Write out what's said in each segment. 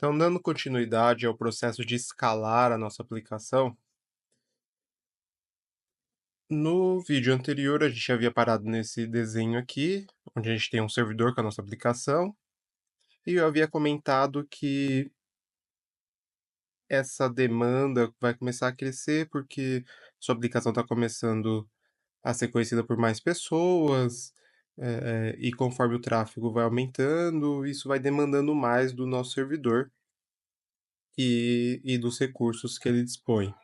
Então, dando continuidade ao processo de escalar a nossa aplicação, no vídeo anterior a gente havia parado nesse desenho aqui, onde a gente tem um servidor com a nossa aplicação, e eu havia comentado que essa demanda vai começar a crescer porque sua aplicação está começando a ser conhecida por mais pessoas, e conforme o tráfego vai aumentando, isso vai demandando mais do nosso servidor e dos recursos que ele dispõe.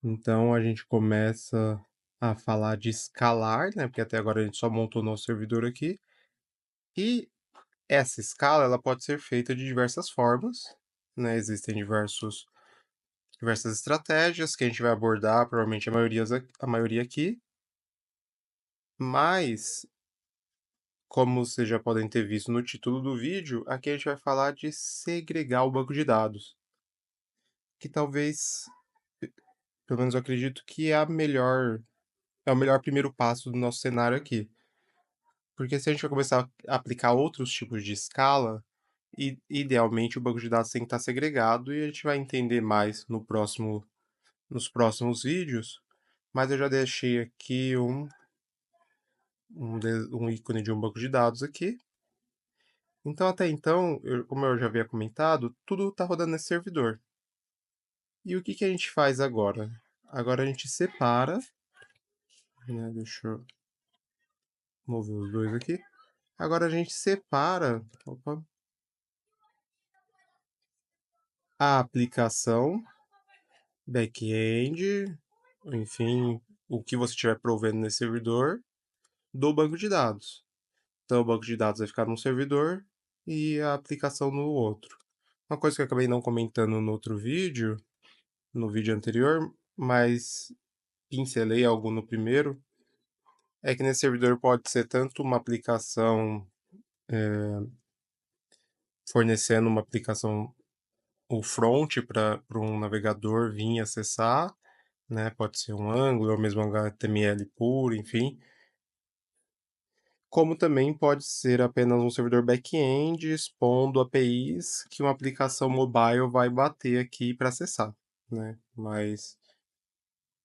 Então a gente começa a falar de escalar, né? Porque até agora a gente só montou o nosso servidor aqui. E essa escala ela pode ser feita de diversas formas, né? Existem diversas estratégias que a gente vai abordar, provavelmente a maioria aqui. Mas, como vocês já podem ter visto no título do vídeo, aqui a gente vai falar de segregar o banco de dados. Que talvez, pelo menos eu acredito que é o melhor primeiro passo do nosso cenário aqui. Porque se a gente vai começar a aplicar outros tipos de escala, idealmente o banco de dados tem que estar segregado e a gente vai entender mais nos próximos vídeos. Mas eu já deixei aqui um ícone de um banco de dados aqui. Então, até então, como eu já havia comentado, tudo está rodando nesse servidor. E o que, que a gente faz agora? Agora a gente separa, né? Deixa eu mover os dois aqui. Agora a gente separa, opa, a aplicação back-end, enfim, o que você estiver provendo nesse servidor, do banco de dados. Então, o banco de dados vai ficar num servidor e a aplicação no outro. Uma coisa que eu acabei não comentando no outro vídeo, no vídeo anterior, mas pincelei algo no primeiro, é que nesse servidor pode ser tanto uma aplicação fornecendo uma aplicação, o front para um navegador vir acessar, né? Pode ser um Angular ou mesmo um HTML puro, enfim. Como também pode ser apenas um servidor back-end expondo APIs que uma aplicação mobile vai bater aqui para acessar, né? Mas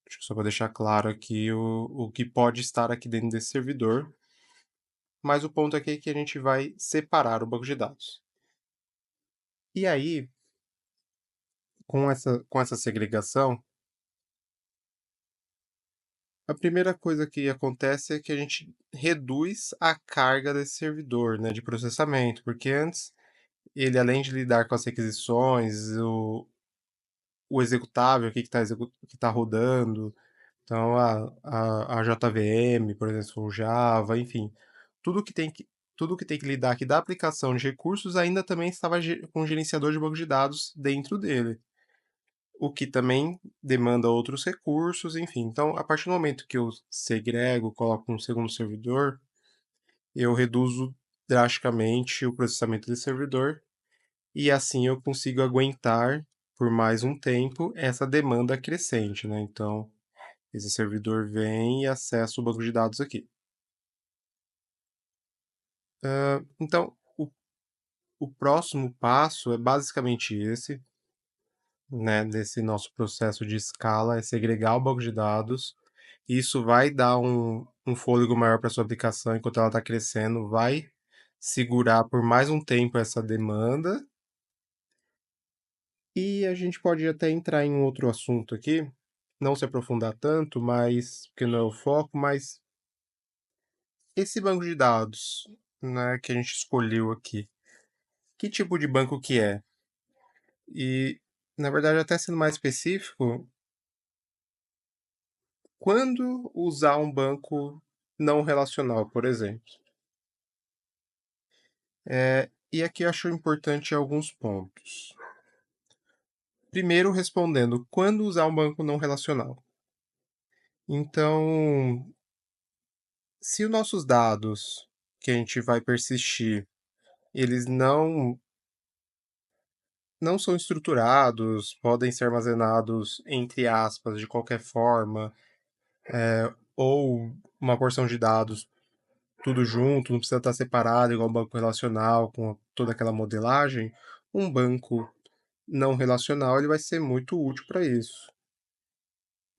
acho que só para deixar claro aqui o que pode estar aqui dentro desse servidor. Mas o ponto aqui é que a gente vai separar o banco de dados. E aí, com essa segregação, a primeira coisa que acontece é que a gente reduz a carga desse servidor, né, de processamento, porque antes ele, além de lidar com as requisições, o executável, o que está rodando, então a JVM, por exemplo, o Java, enfim, tudo que tem que, tudo que tem que lidar aqui da aplicação de recursos ainda também estava com o gerenciador de banco de dados dentro dele, o que também demanda outros recursos, enfim. Então, a partir do momento que eu segrego, coloco um segundo servidor, eu reduzo drasticamente o processamento desse servidor e assim eu consigo aguentar por mais um tempo essa demanda crescente, né? Então, esse servidor vem e acessa o banco de dados aqui. Então, o próximo passo é basicamente esse, né? Desse nosso processo de escala, é segregar o banco de dados. Isso vai dar um fôlego maior para sua aplicação enquanto ela está crescendo, vai segurar por mais um tempo essa demanda. E a gente pode até entrar em um outro assunto aqui, não se aprofundar tanto, mas porque não é o foco, mas esse banco de dados, né, que a gente escolheu aqui, que tipo de banco que é? E, na verdade, até sendo mais específico, quando usar um banco não relacional, por exemplo? E aqui eu acho importante alguns pontos. Primeiro, respondendo, quando usar um banco não relacional? Então, se os nossos dados que a gente vai persistir, eles não são estruturados, podem ser armazenados entre aspas de qualquer forma, ou uma porção de dados tudo junto, não precisa estar separado igual um banco relacional com toda aquela modelagem. um banco não relacional ele vai ser muito útil para isso.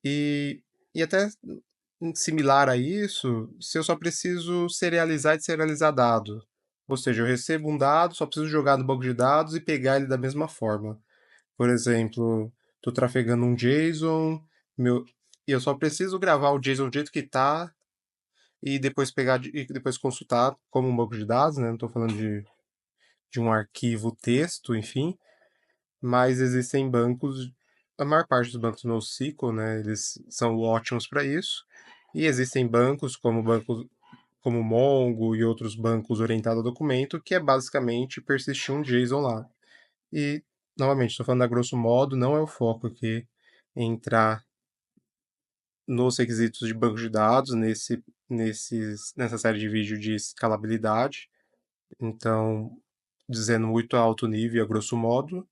E, e até similar a isso, se eu só preciso serializar e deserializar dado. Ou seja, eu recebo um dado, só preciso jogar no banco de dados e pegar ele da mesma forma. Por exemplo, estou trafegando um JSON, meu, e eu só preciso gravar o JSON do jeito que está e depois pegar e depois consultar como um banco de dados, né? Não estou falando de um arquivo texto, enfim, mas existem bancos, a maior parte dos bancos NoSQL, né? Eles são ótimos para isso. E existem bancos como Mongo e outros bancos orientados a documento, que é basicamente persistir um JSON lá. E, novamente, estou falando a grosso modo, não é o foco aqui entrar nos requisitos de banco de dados, nessa série de vídeo de escalabilidade. Então, dizendo muito a alto nível, a grosso modo,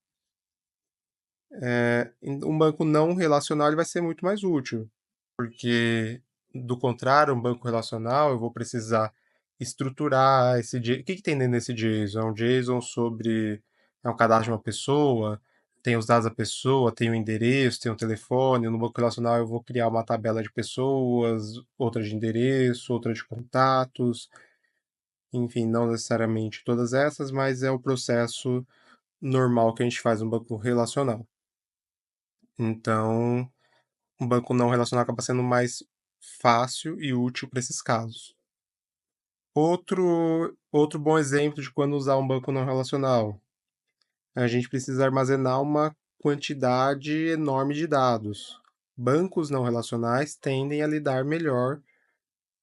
um banco não relacional ele vai ser muito mais útil, porque, do contrário, um banco relacional, eu vou precisar estruturar esse JSON. O que tem dentro desse JSON? É um JSON sobre. É um cadastro de uma pessoa, tem os dados da pessoa, tem o endereço, tem o telefone. No banco relacional, eu vou criar uma tabela de pessoas, outra de endereço, outra de contatos. Enfim, não necessariamente todas essas, mas é o processo normal que a gente faz no banco relacional. Então, um banco não relacional acaba sendo mais fácil e útil para esses casos. Outro bom exemplo de quando usar um banco não relacional. A gente precisa armazenar uma quantidade enorme de dados. Bancos não relacionais tendem a lidar melhor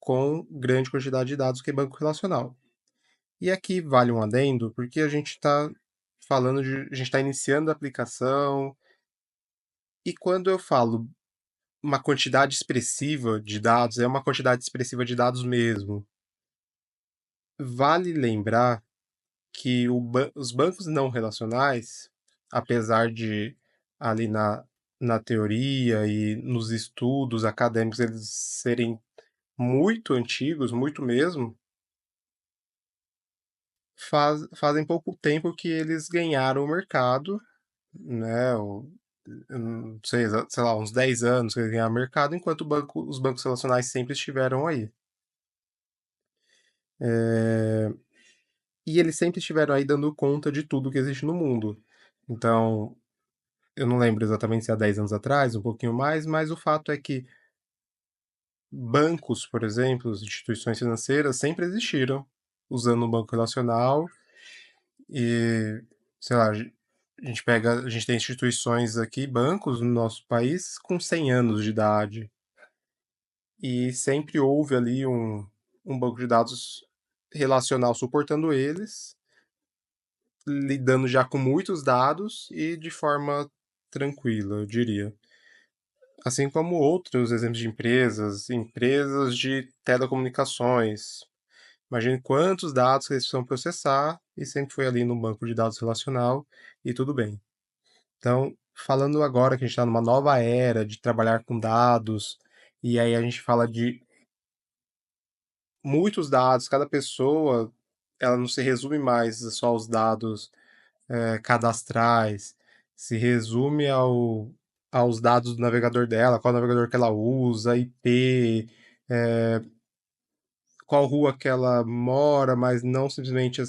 com grande quantidade de dados que banco relacional. E aqui vale um adendo, porque a gente está a gente está iniciando a aplicação, e quando eu falo uma quantidade expressiva de dados, é uma quantidade expressiva de dados mesmo. Vale lembrar que os bancos não relacionais, apesar de ali na teoria e nos estudos acadêmicos eles serem muito antigos, muito mesmo, fazem pouco tempo que eles ganharam o mercado, né? Eu não sei, sei lá, uns 10 anos que eles ganharam o mercado, enquanto os bancos relacionais sempre estiveram aí. É, e eles sempre estiveram aí dando conta de tudo que existe no mundo. Então, eu não lembro exatamente se há 10 anos atrás, um pouquinho mais, mas o fato é que bancos, por exemplo, instituições financeiras sempre existiram usando um banco relacional e, sei lá, a gente tem instituições aqui, bancos no nosso país com 100 anos de idade e sempre houve ali um banco de dados relacional suportando eles, lidando já com muitos dados e de forma tranquila, eu diria. Assim como outros exemplos de empresas de telecomunicações. Imagine quantos dados que eles precisam processar e sempre foi ali no banco de dados relacional e tudo bem. Então, falando agora que a gente está numa nova era de trabalhar com dados, e aí a gente fala de muitos dados, cada pessoa, ela não se resume mais só aos dados cadastrais, se resume aos dados do navegador dela, qual navegador que ela usa, IP, qual rua que ela mora, mas não simplesmente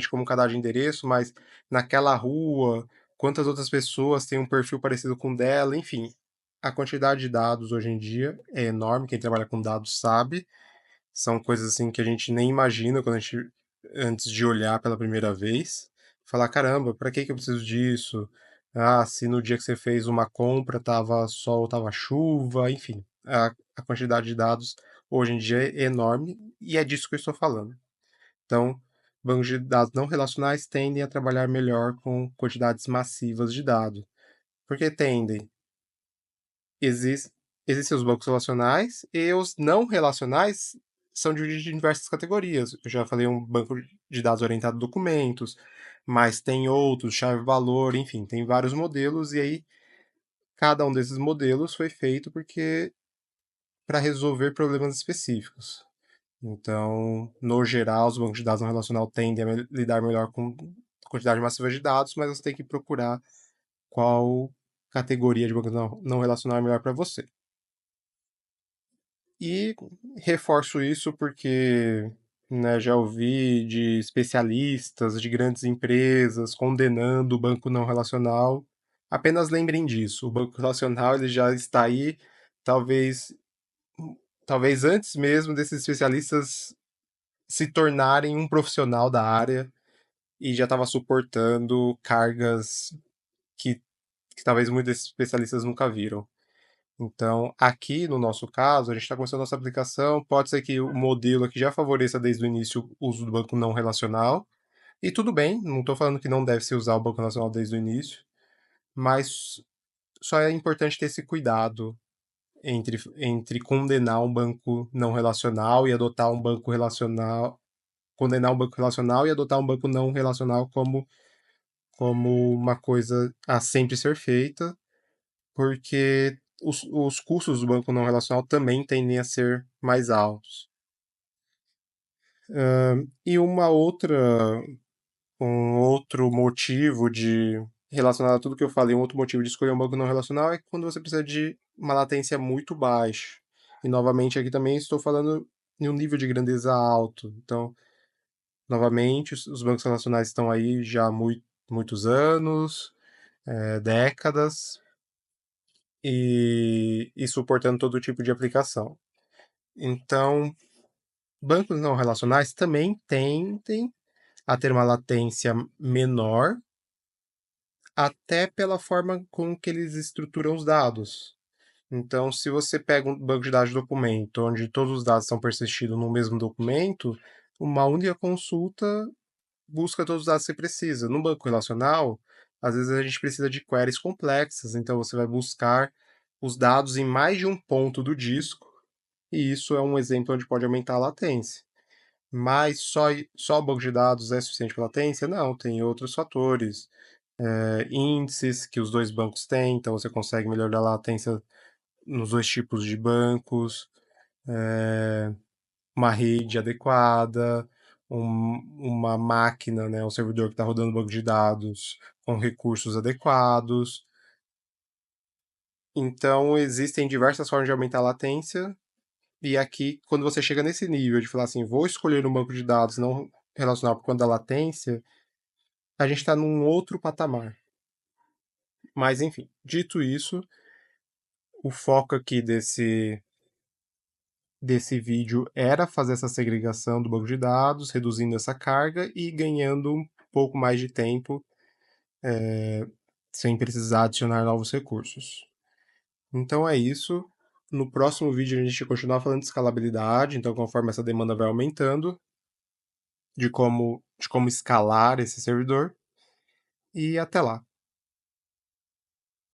como um cadastro de endereço, mas naquela rua, quantas outras pessoas têm um perfil parecido com o dela, enfim. A quantidade de dados hoje em dia é enorme, quem trabalha com dados sabe. São coisas assim que a gente nem imagina antes de olhar pela primeira vez. Falar, caramba, para que eu preciso disso? Ah, se no dia que você fez uma compra tava sol, tava chuva, enfim. A quantidade de dados hoje em dia é enorme e é disso que eu estou falando. Então, bancos de dados não relacionais tendem a trabalhar melhor com quantidades massivas de dados. Por que tendem? Exis- Existem os bancos relacionais e os não relacionais são divididos em diversas categorias. Eu já falei um banco de dados orientado a documentos, mas tem outros, chave-valor, enfim, tem vários modelos e aí cada um desses modelos foi feito porque para resolver problemas específicos. Então, no geral, os bancos de dados não relacional tendem a lidar melhor com quantidade massiva de dados, mas você tem que procurar qual categoria de banco não relacional é melhor para você. E reforço isso porque, né, já ouvi de especialistas, de grandes empresas condenando o banco não relacional. Apenas lembrem disso, o banco relacional ele já está aí, talvez, talvez antes mesmo desses especialistas se tornarem um profissional da área e já estava suportando cargas que, que talvez muitos desses especialistas nunca viram. Então, aqui no nosso caso, a gente está começando a nossa aplicação. Pode ser que o modelo aqui já favoreça desde o início o uso do banco não relacional. E tudo bem, não estou falando que não deve se usar o banco nacional desde o início, mas só é importante ter esse cuidado entre condenar um banco não relacional e adotar um banco relacional, condenar um banco relacional e adotar um banco não relacional como uma coisa a sempre ser feita, porque os custos do banco não relacional também tendem a ser mais altos. E um outro motivo de relacionado a tudo que eu falei, um outro motivo de escolher um banco não relacional é quando você precisa de uma latência muito baixa. E novamente aqui também estou falando em um nível de grandeza alto. Então, novamente, os bancos relacionais estão aí já há muitos anos, décadas, e suportando todo tipo de aplicação. Então, bancos não relacionais também tendem a ter uma latência menor, até pela forma com que eles estruturam os dados. Então, se você pega um banco de dados de documento, onde todos os dados são persistidos no mesmo documento, uma única consulta busca todos os dados que você precisa. No banco relacional, às vezes a gente precisa de queries complexas, então você vai buscar os dados em mais de um ponto do disco, e isso é um exemplo onde pode aumentar a latência. Mas só o banco de dados é suficiente para latência? Não, tem outros fatores. Índices que os dois bancos têm, então você consegue melhorar a latência nos dois tipos de bancos, uma rede adequada, uma máquina, né, um servidor que está rodando o banco de dados com recursos adequados. Então, existem diversas formas de aumentar a latência, e aqui, quando você chega nesse nível de falar assim, vou escolher um banco de dados não relacional por conta da latência, a gente está num outro patamar. Mas, enfim, dito isso, o foco aqui desse vídeo era fazer essa segregação do banco de dados, reduzindo essa carga e ganhando um pouco mais de tempo sem precisar adicionar novos recursos. Então é isso. No próximo vídeo a gente continuar falando de escalabilidade, então conforme essa demanda vai aumentando, de como escalar esse servidor. E até lá.